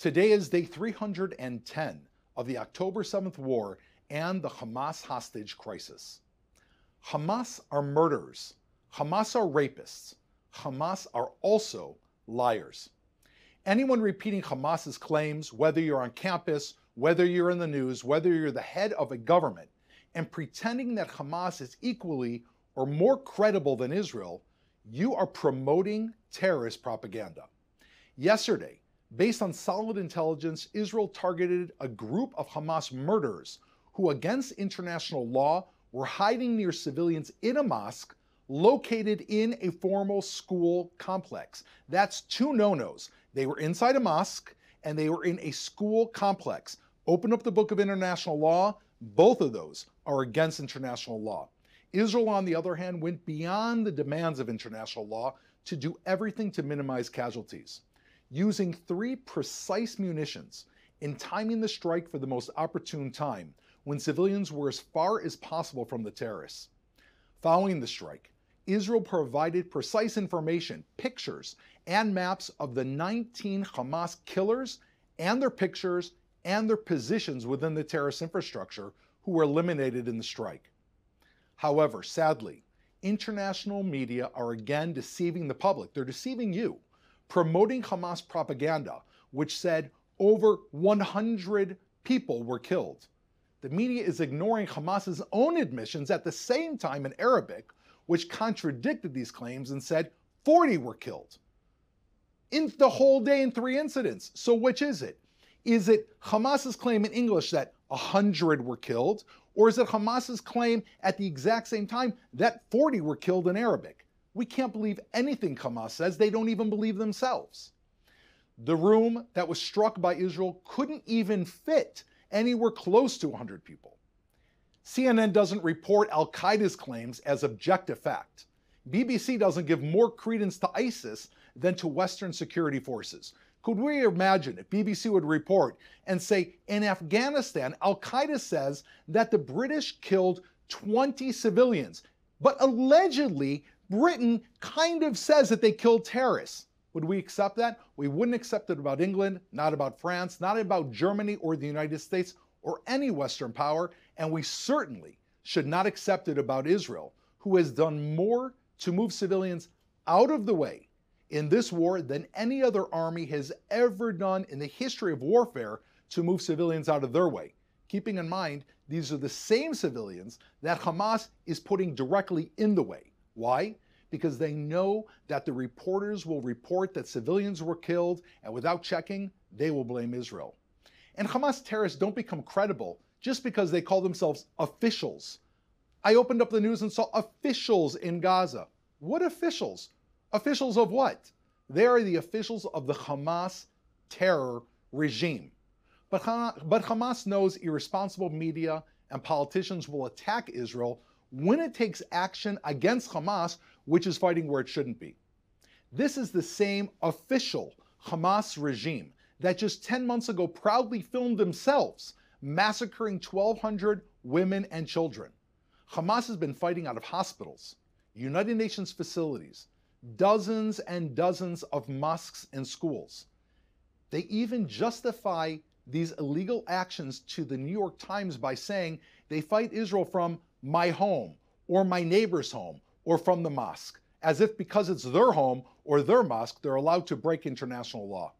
Today is day 310 of the October 7th war and the Hamas hostage crisis. Hamas are murderers. Hamas are rapists. Hamas are also liars. Anyone repeating Hamas's claims, whether you're on campus, whether you're in the news, whether you're the head of a government, and pretending that Hamas is equally or more credible than Israel, you are promoting terrorist propaganda. Yesterday, based on solid intelligence, Israel targeted a group of Hamas murderers who, against international law, were hiding near civilians in a mosque located in a formal school complex. That's two no-nos. They were inside a mosque and they were in a school complex. Open up the book of international law. Both of those are against international law. Israel, on the other hand, went beyond the demands of international law to do everything to minimize casualties, using three precise munitions in timing the strike for the most opportune time, when civilians were as far as possible from the terrorists. Following the strike, Israel provided precise information, pictures, and maps of the 19 Hamas killers and their pictures and their positions within the terrorist infrastructure who were eliminated in the strike. However, sadly, international media are again deceiving the public. They're deceiving you, promoting Hamas propaganda, which said over 100 people were killed. The media is ignoring Hamas's own admissions at the same time in Arabic, which contradicted these claims and said 40 were killed in the whole day in 3 incidents. So which is it? Is it Hamas's claim in English that 100 were killed, or is it Hamas's claim at the exact same time that 40 were killed in Arabic? We can't believe anything Hamas says. They don't even believe themselves. The room that was struck by Israel couldn't even fit anywhere close to 100 people. CNN doesn't report Al-Qaeda's claims as objective fact. BBC doesn't give more credence to ISIS than to Western security forces. Could we imagine if BBC would report and say, in Afghanistan, Al-Qaeda says that the British killed 20 civilians, but allegedly Britain kind of says that they killed terrorists? Would we accept that? We wouldn't accept it about England, not about France, not about Germany or the United States or any Western power, and we certainly should not accept it about Israel, who has done more to move civilians out of the way in this war than any other army has ever done in the history of warfare to move civilians out of their way. Keeping in mind, these are the same civilians that Hamas is putting directly in the way. Why? Because they know that the reporters will report that civilians were killed, and without checking, they will blame Israel. And Hamas terrorists don't become credible just because they call themselves officials. I opened up the news and saw officials in Gaza. What officials? Officials of what? They are the officials of the Hamas terror regime. But Hamas knows irresponsible media and politicians will attack Israel when it takes action against Hamas, which is fighting where it shouldn't be. This is the same official Hamas regime that just 10 months ago proudly filmed themselves massacring 1,200 women and children. Hamas has been fighting out of hospitals, United Nations facilities, dozens and dozens of mosques and schools. They even justify these illegal actions to the New York Times by saying they fight Israel from my home or my neighbor's home or from the mosque, as if because it's their home or their mosque, they're allowed to break international law.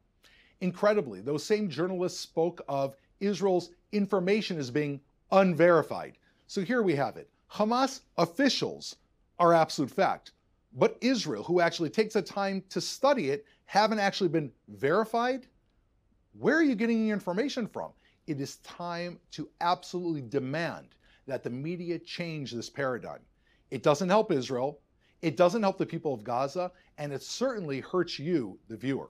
Incredibly, those same journalists spoke of Israel's information as being unverified. So here we have it. Hamas officials are absolute fact, but Israel, who actually takes the time to study it, haven't actually been verified? Where are you getting your information from? It is time to absolutely demand that the media change this paradigm. It doesn't help Israel, it doesn't help the people of Gaza, and it certainly hurts you, the viewer.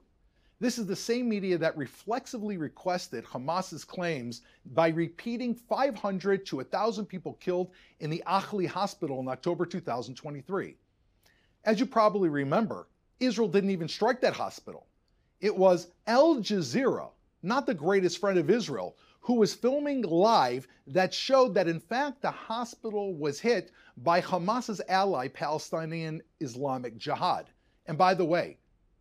This is the same media that reflexively requested Hamas's claims by repeating 500 to 1,000 people killed in the Achli hospital in October 2023. As you probably remember, Israel didn't even strike that hospital. It was Al Jazeera, not the greatest friend of Israel, who was filming live that showed that in fact the hospital was hit by Hamas's ally, Palestinian Islamic Jihad. And by the way,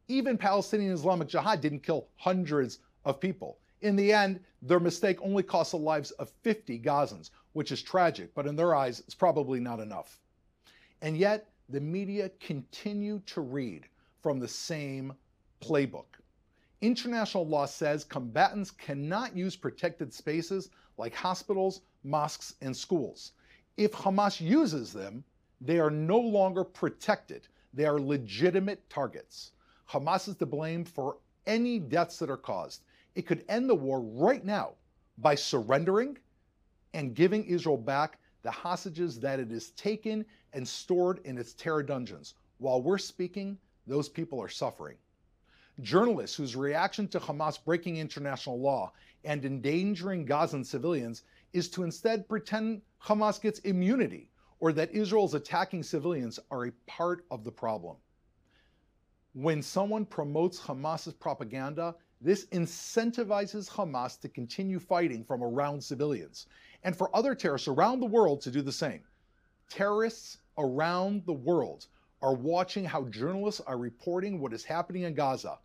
even Palestinian Islamic Jihad didn't kill hundreds of people. In the end, their mistake only cost the lives of 50 Gazans, which is tragic, but in their eyes, it's probably not enough. And yet, the media continue to read from the same playbook. International law says combatants cannot use protected spaces like hospitals, mosques, and schools. If Hamas uses them, they are no longer protected. They are legitimate targets. Hamas is to blame for any deaths that are caused. It could end the war right now by surrendering and giving Israel back the hostages that it has taken and stored in its terror dungeons. While we're speaking, those people are suffering. Journalists whose reaction to Hamas breaking international law and endangering Gazan civilians is to instead pretend Hamas gets immunity or that Israel's attacking civilians are a part of the problem. When someone promotes Hamas's propaganda, this incentivizes Hamas to continue fighting from around civilians and for other terrorists around the world to do the same. Terrorists around the world are watching how journalists are reporting what is happening in Gaza.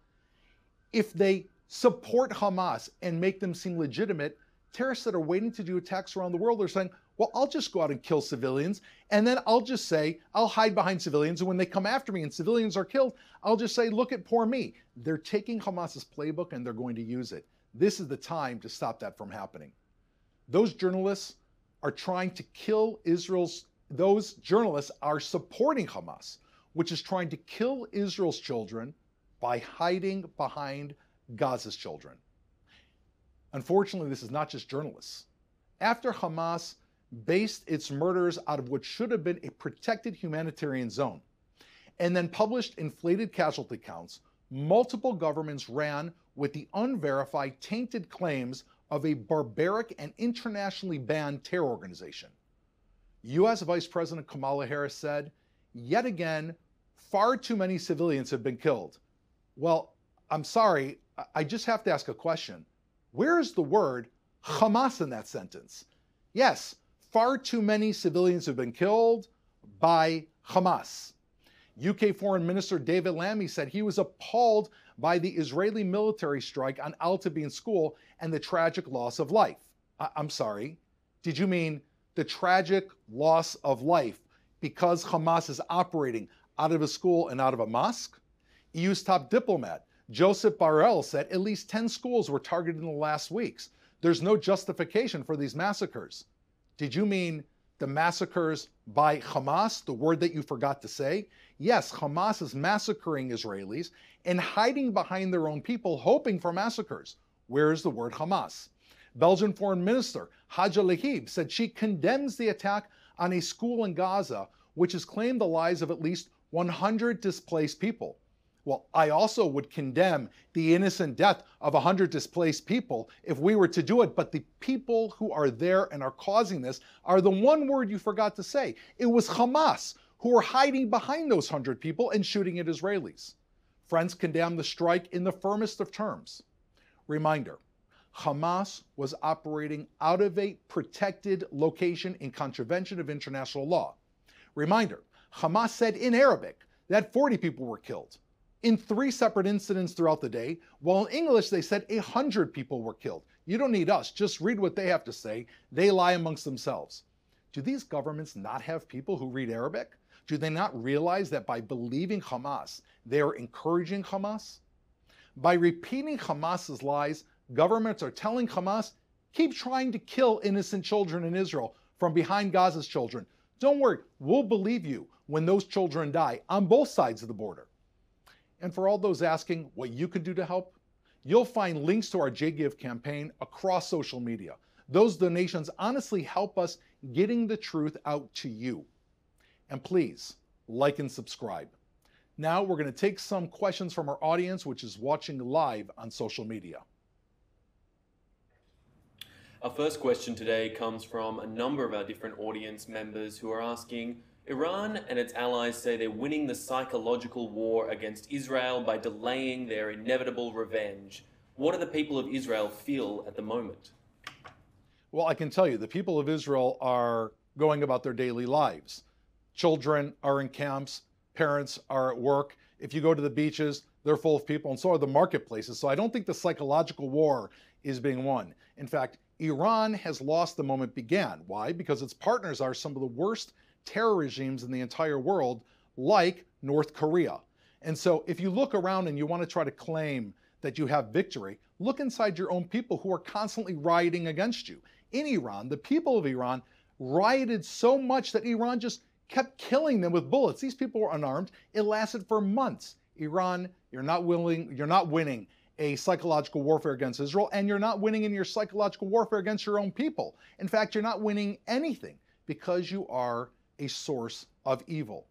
If they support Hamas and make them seem legitimate, terrorists that are waiting to do attacks around the world are saying, well, I'll just go out and kill civilians, and then I'll just say, I'll hide behind civilians, and when they come after me and civilians are killed, I'll just say, look at poor me. They're taking Hamas's playbook and they're going to use it. This is the time to stop that from happening. Those journalists are trying to kill those journalists are supporting Hamas, which is trying to kill Israel's children by hiding behind Gaza's children. Unfortunately, this is not just journalists. After Hamas based its murders out of what should have been a protected humanitarian zone, and then published inflated casualty counts, multiple governments ran with the unverified, tainted claims of a barbaric and internationally banned terror organization. U.S. Vice President Kamala Harris said, yet again, far too many civilians have been killed. Well, I'm sorry, I just have to ask a question. Where is the word Hamas in that sentence? Yes, far too many civilians have been killed by Hamas. UK Foreign Minister David Lammy said he was appalled by the Israeli military strike on Al Tabeen School and the tragic loss of life. I'm sorry, did you mean the tragic loss of life because Hamas is operating out of a school and out of a mosque? EU's top diplomat, Joseph Borrell, said at least 10 schools were targeted in the last weeks. There's no justification for these massacres. Did you mean the massacres by Hamas, the word that you forgot to say? Yes, Hamas is massacring Israelis and hiding behind their own people, hoping for massacres. Where is the word Hamas? Belgian Foreign Minister Hadja Lahib said she condemns the attack on a school in Gaza, which has claimed the lives of at least 100 displaced people. Well, I also would condemn the innocent death of 100 displaced people if we were to do it, but the people who are there and are causing this are the one word you forgot to say. It was Hamas who were hiding behind those 100 people and shooting at Israelis. Friends condemned the strike in the firmest of terms. Reminder, Hamas was operating out of a protected location in contravention of international law. Reminder, Hamas said in Arabic that 40 people were killed in 3 separate incidents throughout the day, while in English they said 100 people were killed. You don't need us, just read what they have to say. They lie amongst themselves. Do these governments not have people who read Arabic? Do they not realize that by believing Hamas, they are encouraging Hamas? By repeating Hamas's lies, governments are telling Hamas, keep trying to kill innocent children in Israel from behind Gaza's children. Don't worry, we'll believe you when those children die on both sides of the border. And for all those asking what you can do to help, you'll find links to our JGive campaign across social media. Those donations honestly help us getting the truth out to you. And please, like and subscribe. Now we're going to take some questions from our audience, which is watching live on social media. Our first question today comes from a number of our different audience members who are asking, Iran and its allies say they're winning the psychological war against Israel by delaying their inevitable revenge. What do the people of Israel feel at the moment? Well, I can tell you, the people of Israel are going about their daily lives. Children are in camps, parents are at work, If you go to the beaches, they're full of people, and so are the marketplaces. So I don't think the psychological war is being won. In fact, Iran has lost the moment it began. Why? Because its partners are some of the worst terror regimes in the entire world, like North Korea. And so if you look around and you want to try to claim that you have victory, look inside your own people who are constantly rioting against you. In Iran, the people of Iran rioted so much that Iran just kept killing them with bullets. These people were unarmed. It lasted for months. Iran, you're not winning a psychological warfare against Israel, and you're not winning in your psychological warfare against your own people. In fact, you're not winning anything because you are a source of evil.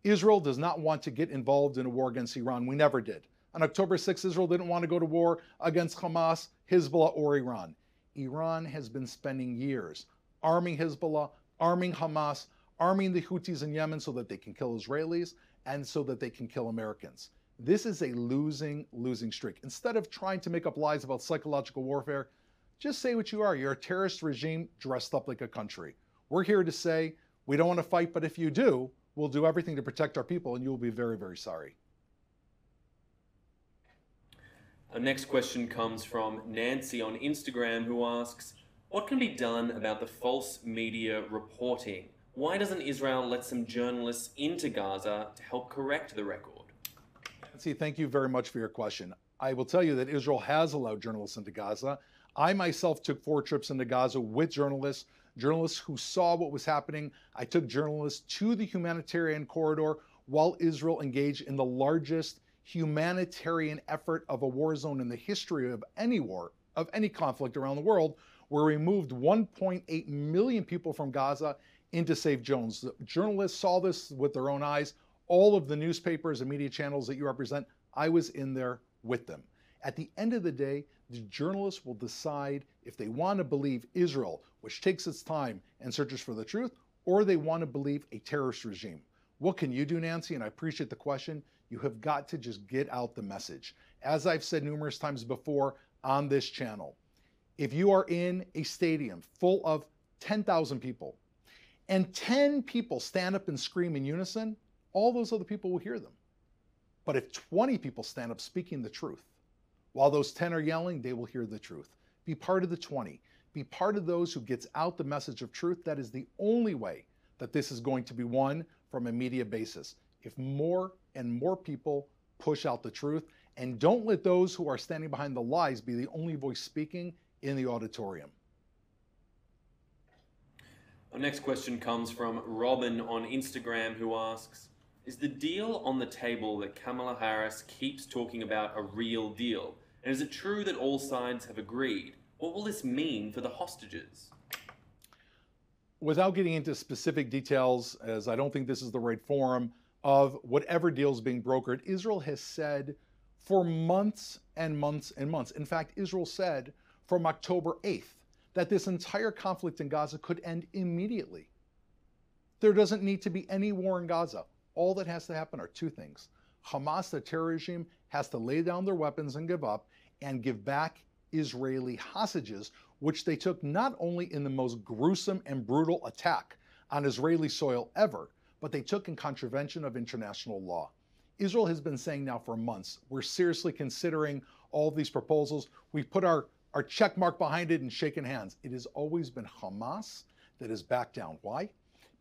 Israel does not want to get involved in a war against Iran. We never did. On October 6th, Israel didn't want to go to war against Hamas, Hezbollah, or Iran. Iran has been spending years arming Hezbollah, arming Hamas, arming the Houthis in Yemen so that they can kill Israelis and so that they can kill Americans. This is a losing streak. Instead of trying to make up lies about psychological warfare, just say what you are. You're a terrorist regime dressed up like a country. We're here to say we don't want to fight, but if you do, we'll do everything to protect our people, and you'll be very, very sorry. Our next question comes from Nancy on Instagram, who asks, what can be done about the false media reporting? Why doesn't Israel let some journalists into Gaza to help correct the record? Nancy, thank you very much for your question. I will tell you that Israel has allowed journalists into Gaza. I myself took 4 trips into Gaza with journalists who saw what was happening. I took journalists to the humanitarian corridor while Israel engaged in the largest humanitarian effort of a war zone in the history of any war, of any conflict around the world, where we moved 1.8 million people from Gaza into safe zones. The journalists saw this with their own eyes. All of the newspapers and media channels that you represent, I was in there with them. At the end of the day, the journalists will decide if they want to believe Israel, which takes its time and searches for the truth, or they want to believe a terrorist regime. What can you do, Nancy? And I appreciate the question. You have got to just get out the message. As I've said numerous times before on this channel, if you are in a stadium full of 10,000 people and 10 people stand up and scream in unison, all those other people will hear them. But if 20 people stand up speaking the truth, while those 10 are yelling, they will hear the truth. Be part of the 20. Be part of those who gets out the message of truth. That is the only way that this is going to be won from a media basis. If more and more people push out the truth, and don't let those who are standing behind the lies be the only voice speaking in the auditorium. Our next question comes from Robin on Instagram, who asks, is the deal on the table that Kamala Harris keeps talking about a real deal? And is it true that all sides have agreed? What will this mean for the hostages? Without getting into specific details, as I don't think this is the right forum, of whatever deal is being brokered, Israel has said for months and months and months. In fact, Israel said from October 8th that this entire conflict in Gaza could end immediately. There doesn't need to be any war in Gaza. All that has to happen are 2 things. Hamas, the terror regime, has to lay down their weapons and give up, and give back Israeli hostages, which they took not only in the most gruesome and brutal attack on Israeli soil ever, but they took in contravention of international law. Israel has been saying now for months, we're seriously considering all these proposals. We've put our check mark behind it and shaken hands. It has always been Hamas that has backed down. Why?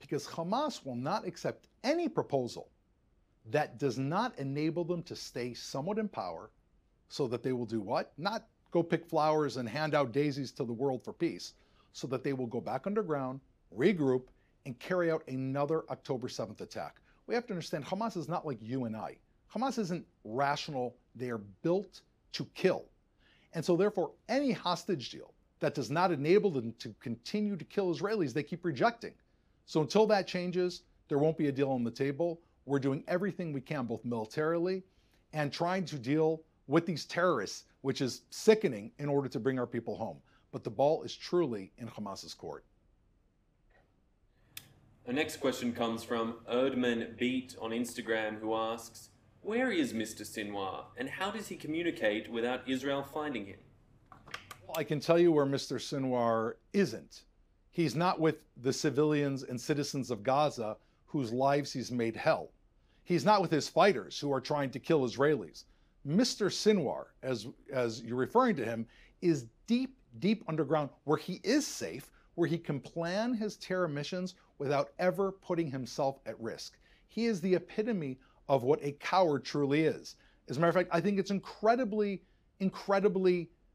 Because Hamas will not accept any proposal that does not enable them to stay somewhat in power, so that they will do what? Not go pick flowers and hand out daisies to the world for peace, so that they will go back underground, regroup, and carry out another October 7th attack. We have to understand, Hamas is not like you and I. Hamas isn't rational. They are built to kill. And so therefore, any hostage deal that does not enable them to continue to kill Israelis, they keep rejecting. So until that changes, there won't be a deal on the table. We're doing everything we can, both militarily and trying to deal with these terrorists, which is sickening, in order to bring our people home. But the ball is truly in Hamas's court. Our next question comes from Erdman Beat on Instagram, who asks, where is Mr. Sinwar, and how does he communicate without Israel finding him? Well, I can tell you where Mr. Sinwar isn't. He's not with the civilians and citizens of Gaza whose lives he's made hell. He's not with his fighters who are trying to kill Israelis. Mr. Sinwar, as you're referring to him, is deep, deep underground where he is safe, where he can plan his terror missions without ever putting himself at risk. He is the epitome of what a coward truly is. As a matter of fact, I think it's incredibly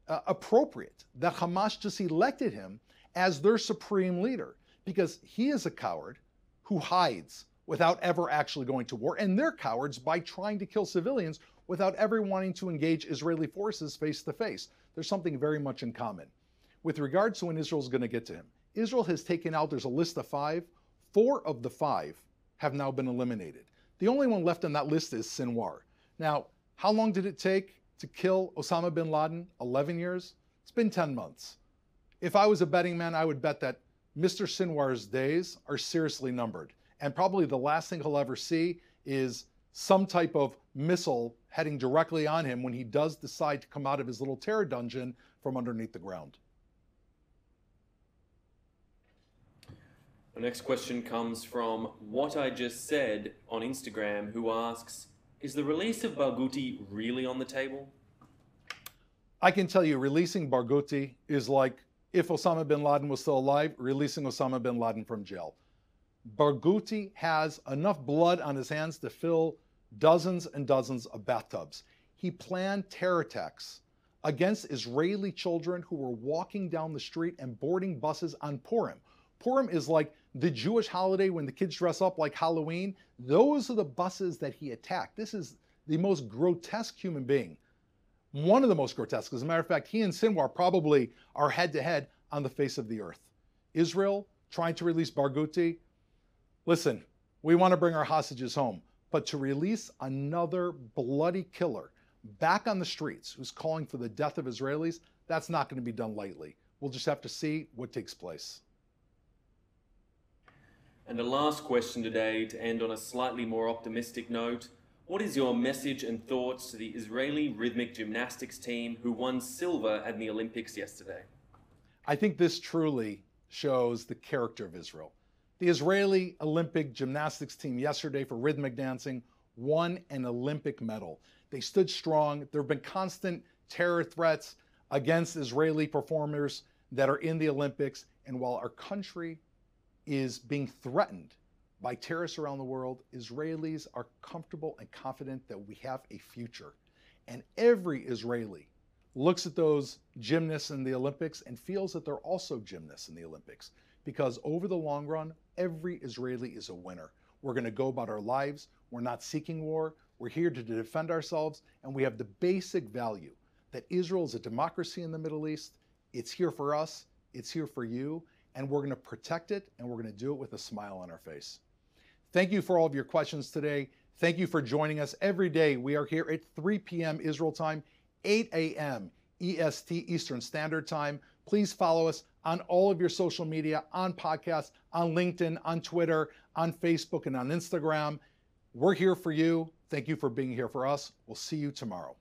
appropriate that Hamas just elected him as their supreme leader, because he is a coward who hides without ever actually going to war, and they're cowards by trying to kill civilians without ever wanting to engage Israeli forces face to face. There's something very much in common. With regards to when Israel's going to get to him, Israel has taken out, there's a list of 5. 4 of the 5 have now been eliminated. The only one left on that list is Sinwar. Now, how long did it take to kill Osama bin Laden? 11 years? It's been 10 months. If I was a betting man, I would bet that Mr. Sinwar's days are seriously numbered. And probably the last thing he'll ever see is some type of missile heading directly on him when he does decide to come out of his little terror dungeon from underneath the ground. The next question comes from What I Just Said on Instagram, who asks, is the release of Barghouti really on the table? I can tell you, releasing Barghouti is like if Osama bin Laden was still alive, releasing Osama bin Laden from jail. Barghouti has enough blood on his hands to fill dozens and dozens of bathtubs. He planned terror attacks against Israeli children who were walking down the street and boarding buses on Purim. Purim is like the Jewish holiday when the kids dress up like Halloween. Those are the buses that he attacked. This is the most grotesque human being. One of the most grotesque. As a matter of fact, he and Sinwar probably are head to head on the face of the earth. Israel trying to release Barghouti. Listen, we want to bring our hostages home, but to release another bloody killer back on the streets who's calling for the death of Israelis, that's not going to be done lightly. We'll just have to see what takes place. And a last question today to end on a slightly more optimistic note. What is your message and thoughts to the Israeli rhythmic gymnastics team who won silver at the Olympics yesterday? I think this truly shows the character of Israel. The Israeli Olympic gymnastics team yesterday for rhythmic dancing won an Olympic medal. They stood strong. There have been constant terror threats against Israeli performers that are in the Olympics. And while our country is being threatened by terrorists around the world, Israelis are comfortable and confident that we have a future. And every Israeli looks at those gymnasts in the Olympics and feels that they're also gymnasts in the Olympics, because over the long run, every Israeli is a winner. We're going to go about our lives. We're not seeking war. We're here to defend ourselves. And we have the basic value that Israel is a democracy in the Middle East. It's here for us. It's here for you. And we're going to protect it, and we're going to do it with a smile on our face. Thank you for all of your questions today. Thank you for joining us every day. We are here at 3 p.m. Israel time, 8 a.m. EST, Eastern Standard Time. Please follow us on all of your social media, on podcasts, on LinkedIn, on Twitter, on Facebook, and on Instagram. We're here for you. Thank you for being here for us. We'll see you tomorrow.